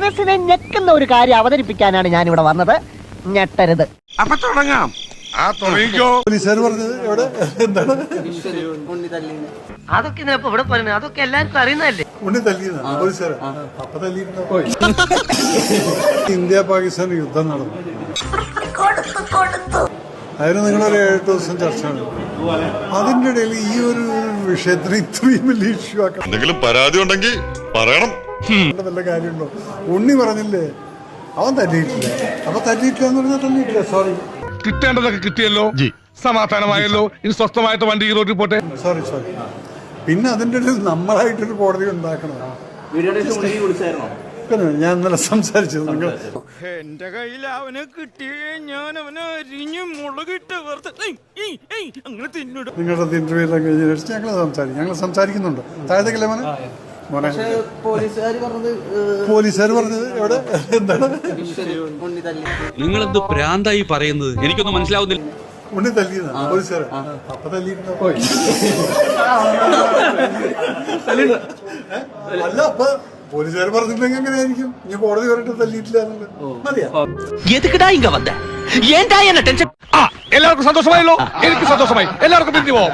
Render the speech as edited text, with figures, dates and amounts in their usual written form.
മനസ്സിനെ ഞെക്കുന്ന ഒരു കാര്യം അവതരിപ്പിക്കാനാണ് ഞാൻ ഇവിടെ വന്നത്. ഞെട്ടരുത്. അപ്പൊ തുടങ്ങാം. പോലീസുകാർ പറഞ്ഞത് എവിടെ എന്താണ് അതൊക്കെ ഇവിടെ പറയുന്നത് അതൊക്കെ എല്ലാവർക്കും അറിയുന്നതല്ലേ. ഉണ്ണി തല്ലിയെന്നാ പോലീസുകാർ അപ്പൊ തല്ലിയിട്ടുണ്ടോ? ഇന്ത്യ പാകിസ്ഥാൻ യുദ്ധം നടന്നു. അതിന് നിങ്ങളൊരു 7 ദിവസം ചർച്ച നടന്നു. അതിന്റെ ഇടയിൽ ഈ ഒരു വിഷയത്തിന് ഇത്രയും വലിയ ഇഷ്യൂ ആക്കണം. എന്തെങ്കിലും പരാതി ഉണ്ടെങ്കിൽ പറയണം. വല്ല കാര്യമുണ്ടോ? ഉണ്ണി പറഞ്ഞില്ലേ അവൻ തല്ലിയിട്ടില്ല. അപ്പൊ തല്ലിയിട്ടില്ല എന്ന് പറഞ്ഞാൽ തല്ലിയിട്ടില്ല. സോറി, കിട്ടേണ്ടതൊക്കെ കിട്ടിയല്ലോ, സമാധാനമായല്ലോ. ഇനി സ്വസ്ഥമായിട്ട് വണ്ടി ഈ റോഡിൽ പോട്ടെ. സോറി. പിന്നെ അതിന്റെ ഇടയിൽ നമ്മളായിട്ടൊരു കോടതി ഉണ്ടാക്കണം. ഞാൻ ഇന്നലെ സംസാരിച്ചത് നിങ്ങൾ എന്റെ കയ്യിൽ അവനെ കിട്ടിയ ഞാൻ അവനെ അരിഞ്ഞു മുളകിട്ട് അങ്ങനെ തിന്നിടും. നിങ്ങളുടെ ഇന്റർവ്യൂ എല്ലാം കഴിഞ്ഞ ഞങ്ങൾ സംസാരിക്കുന്നുണ്ട്. താഴത്തേക്കല്ലേ മോനെ? മോനെ പോലീസുകാർ പറഞ്ഞത് എവിടെ എന്താണ് നിങ്ങളെന്ത് പ്രാന്തായി പറയുന്നത്? എനിക്കൊന്നും മനസ്സിലാവുന്നില്ല. ഉണ്ണി തല്ലിയെന്നാ പോലീസുകാർ അപ്പൊ തല്ലിയിട്ടുണ്ടോ? അല്ല, അപ്പൊ പോലീസുകാർ പറഞ്ഞിട്ടുണ്ടെങ്കിൽ എങ്ങനെയായിരിക്കും? ഞാൻ കോടതി പറഞ്ഞിട്ട് തല്ലിയിട്ടില്ല എന്നുള്ളത് മതിയാ. എല്ലാവർക്കും സന്തോഷമായല്ലോ. എനിക്ക് സന്തോഷമായി. എല്ലാവർക്കും പിരിഞ്ഞു പോവാം.